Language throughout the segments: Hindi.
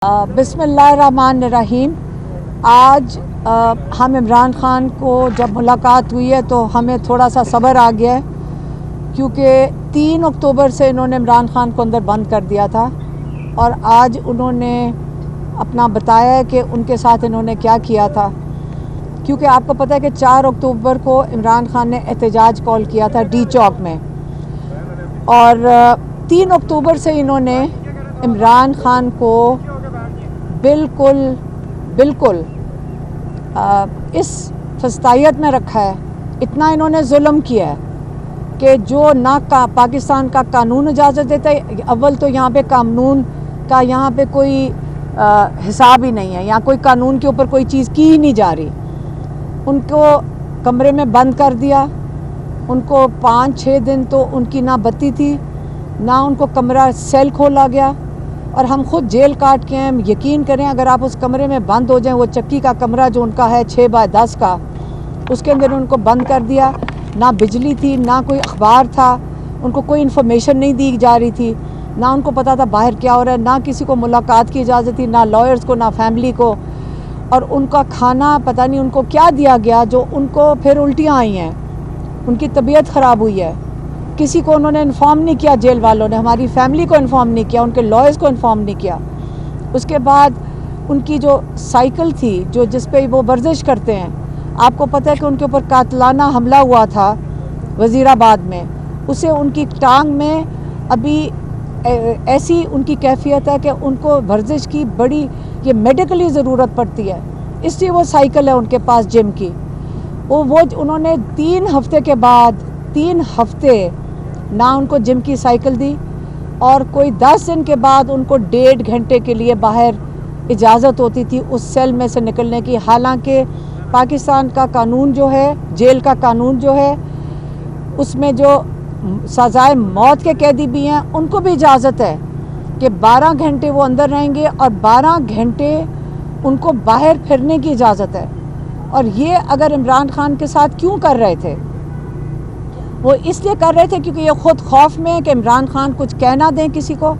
बिस्मिल्लाहिर्रहमानिर्रहीम। आज हम इमरान ख़ान को जब मुलाकात हुई है तो हमें थोड़ा सा सब्र आ गया है, क्योंकि 3 अक्टूबर से इन्होंने इमरान ख़ान को अंदर बंद कर दिया था और आज उन्होंने अपना बताया है कि उनके साथ इन्होंने क्या किया था। क्योंकि आपको पता है कि 4 अक्टूबर को इमरान ख़ान ने एहतजाज कॉल किया था डी चौक में, और 3 अक्टूबर से इन्होंने इमरान ख़ान को बिल्कुल इस फस्तायत में रखा है। इतना इन्होंने जुल्म किया है कि जो ना पाकिस्तान का कानून इजाज़त देता है। अव्वल तो यहाँ पे कानून का यहाँ पे कोई हिसाब ही नहीं है, यहाँ कोई कानून के ऊपर कोई चीज़ की ही नहीं जा रही। उनको कमरे में बंद कर दिया। उनको 5-6 दिन तो उनकी ना बत्ती थी, ना उनको कमरा सेल खोला गया, और हम खुद जेल काट के हैं। यकीन करें, अगर आप उस कमरे में बंद हो जाएं, वो चक्की का कमरा जो उनका है 6x10 का, उसके अंदर उनको बंद कर दिया। ना बिजली थी, ना कोई अखबार था, उनको कोई इन्फॉर्मेशन नहीं दी जा रही थी, ना उनको पता था बाहर क्या हो रहा है, ना किसी को मुलाकात की इजाज़त थी, ना लॉयर्स को, ना फैमिली को। और उनका खाना पता नहीं उनको क्या दिया गया, जो उनको फिर उल्टियाँ आई हैं, उनकी तबीयत ख़राब हुई है। किसी को उन्होंने इन्फॉर्म नहीं किया, जेल वालों ने हमारी फैमिली को इन्फॉर्म नहीं किया, उनके लॉयर्स को इन्फॉर्म नहीं किया। उसके बाद उनकी जो साइकिल थी, जो जिस पे वो वर्जिश करते हैं, आपको पता है कि उनके ऊपर कातलाना हमला हुआ था वज़ीराबाद में। उसे उनकी टांग में अभी ऐसी उनकी कैफियत है कि उनको वर्जिश की बड़ी ये मेडिकली ज़रूरत पड़ती है, इसलिए वो साइकिल है उनके पास जिम की। वो उन्होंने 3 हफ्ते के बाद 3 हफ्ते ना उनको जिम की साइकिल दी, और कोई 10 दिन के बाद उनको 1.5 घंटे के लिए बाहर इजाज़त होती थी उस सेल में से निकलने की। हालांकि पाकिस्तान का कानून जो है, जेल का कानून जो है, उसमें जो सज़ाए मौत के कैदी भी हैं, उनको भी इजाज़त है कि 12 घंटे वो अंदर रहेंगे और 12 घंटे उनको बाहर फिरने की इजाज़त है। और ये अगर इमरान ख़ान के साथ क्यों कर रहे थे? वो इसलिए कर रहे थे क्योंकि ये ख़ुद खौफ में है कि इमरान ख़ान कुछ कह ना दें किसी को।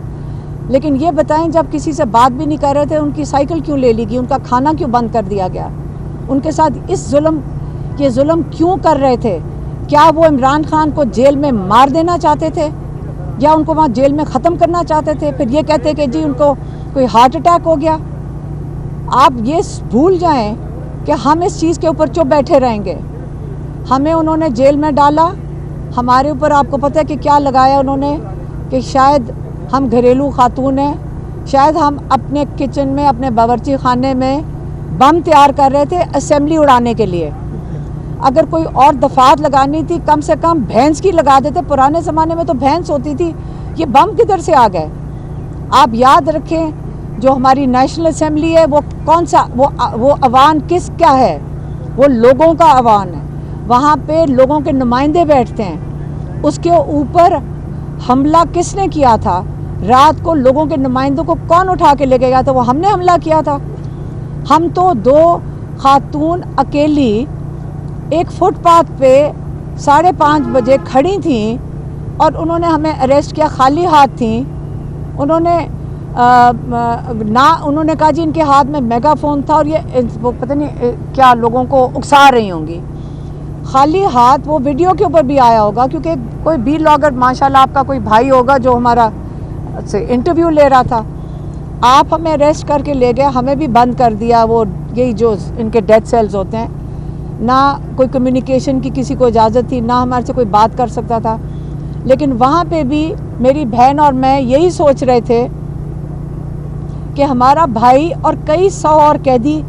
लेकिन ये बताएं, जब किसी से बात भी नहीं कर रहे थे, उनकी साइकिल क्यों ले ली गई, उनका खाना क्यों बंद कर दिया गया, उनके साथ ये जुल्म क्यों कर रहे थे? क्या वो इमरान ख़ान को जेल में मार देना चाहते थे, या उनको वहाँ जेल में ख़त्म करना चाहते थे? फिर ये कहते कि जी उनको कोई हार्ट अटैक हो गया। आप ये भूल जाएँ कि हम इस चीज़ के ऊपर चुप बैठे रहेंगे। हमें उन्होंने जेल में डाला, हमारे ऊपर आपको पता है कि क्या लगाया उन्होंने, कि शायद हम घरेलू खातून हैं, शायद हम अपने किचन में, अपने बावर्ची खाने में बम तैयार कर रहे थे असेंबली उड़ाने के लिए। अगर कोई और दफात लगानी थी, कम से कम भैंस की लगा देते। पुराने ज़माने में तो भैंस होती थी, ये बम किधर से आ गए? आप याद रखें, जो हमारी नेशनल असेंबली है वो कौन सा, वो अवान क्या है? वो लोगों का अवान है। वहाँ पे लोगों के नुमाइंदे बैठते हैं। उसके ऊपर हमला किसने किया था? रात को लोगों के नुमाइंदों को कौन उठा के लेके गया था? वो हमने हमला किया था। हम तो 2 खातून अकेली एक फुटपाथ पे 5:30 बजे खड़ी थीं, और उन्होंने हमें अरेस्ट किया, खाली हाथ थीं। उन्होंने कहा जी इनके हाथ में मेगाफोन था, और ये वो पता नहीं क्या लोगों को उकसा रही होंगी। खाली हाथ, वो वीडियो के ऊपर भी आया होगा, क्योंकि कोई भी ब्लॉगर, माशाल्लाह आपका कोई भाई होगा जो हमारा से इंटरव्यू ले रहा था। आप हमें अरेस्ट करके ले गए, हमें भी बंद कर दिया। वो यही जो इनके डेथ सेल्स होते हैं, ना कोई कम्युनिकेशन की किसी को इजाज़त थी, ना हमारे से कोई बात कर सकता था। लेकिन वहाँ पे भी मेरी बहन और मैं यही सोच रहे थे कि हमारा भाई और कई 100 और कैदी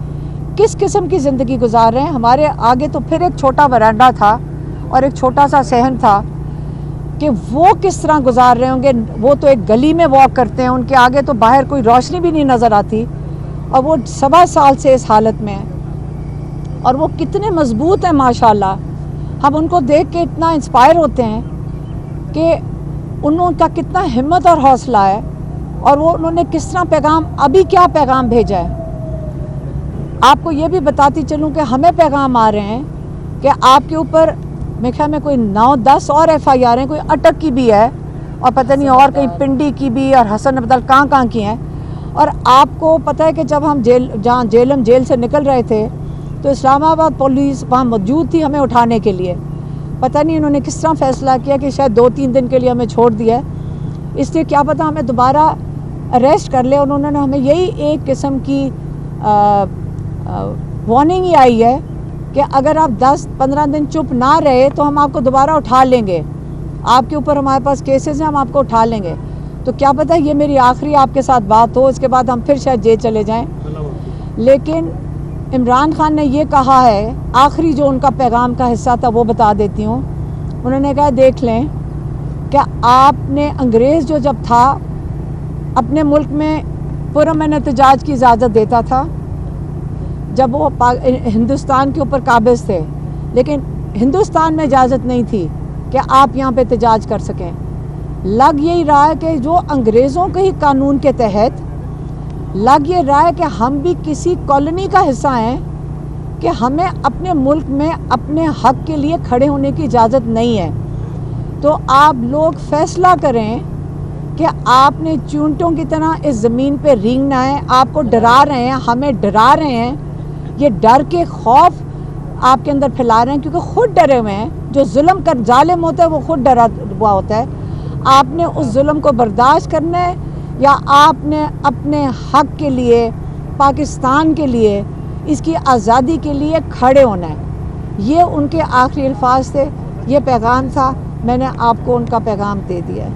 किस किस्म की ज़िंदगी गुजार रहे हैं। हमारे आगे तो फिर एक छोटा वरांडा था और एक छोटा सा सहन था, कि वो किस तरह गुजार रहे होंगे। वो तो एक गली में वॉक करते हैं, उनके आगे तो बाहर कोई रोशनी भी नहीं नज़र आती, और वो 7 साल से इस हालत में है। और वो कितने मजबूत हैं माशाल्लाह। हम उनको देख के इतना इंस्पायर होते हैं कि उनका कितना हिम्मत और हौसला है, और वो उन्होंने किस तरह पैगाम, अभी क्या पैगाम भेजा है। आपको ये भी बताती चलूँ कि हमें पैगाम आ रहे हैं कि आपके ऊपर मेरे ख्याल में कोई 9-10 और FIR हैं, कोई अटक की भी है, और पता नहीं और कहीं पिंडी की भी, और हसन अब्दुल कहाँ की हैं। और आपको पता है कि जब हम जेल से निकल रहे थे तो इस्लामाबाद पुलिस वहाँ मौजूद थी हमें उठाने के लिए। पता नहीं इन्होंने किस तरह फ़ैसला किया कि शायद 2-3 दिन के लिए हमें छोड़ दिया है, इसलिए क्या पता हमें दोबारा अरेस्ट कर ले। उन्होंने हमें यही एक किस्म की वार्निंग ही आई है कि अगर आप 10-15 दिन चुप ना रहे तो हम आपको दोबारा उठा लेंगे, आपके ऊपर हमारे पास केसेस हैं, हम आपको उठा लेंगे। तो क्या पता ये मेरी आखिरी आपके साथ बात हो, इसके बाद हम फिर शायद जेल चले जाएं। लेकिन इमरान खान ने ये कहा है, आखिरी जो उनका पैगाम का हिस्सा था वो बता देती हूँ। उन्होंने कहा देख लें कि आपने अंग्रेज़ जो जब था अपने मुल्क में पुरअमन एहतजाज की इजाज़त देता था जब वो हिंदुस्तान के ऊपर काबिज़ थे, लेकिन हिंदुस्तान में इजाज़त नहीं थी कि आप यहाँ पे एहतजाज कर सकें। लग यही रहा है कि जो अंग्रेज़ों के ही कानून के तहत लग ये रहा है कि हम भी किसी कॉलोनी का हिस्सा हैं कि हमें अपने मुल्क में अपने हक के लिए खड़े होने की इजाज़त नहीं है। तो आप लोग फैसला करें कि आपने चूंटों की तरह इस ज़मीन पे रेंगना है। आपको डरा रहे हैं, हमें डरा रहे हैं, ये डर के खौफ आपके अंदर फैला रहे हैं क्योंकि ख़ुद डरे हुए हैं। जो जुल्म कर जालिम होता है वो ख़ुद डरा हुआ होता है। आपने उस जुल्म को बर्दाश्त करना है या आपने अपने हक के लिए, पाकिस्तान के लिए, इसकी आज़ादी के लिए खड़े होना है। ये उनके आखिरी अल्फाज थे, ये पैगाम था, मैंने आपको उनका पैगाम दे दिया है।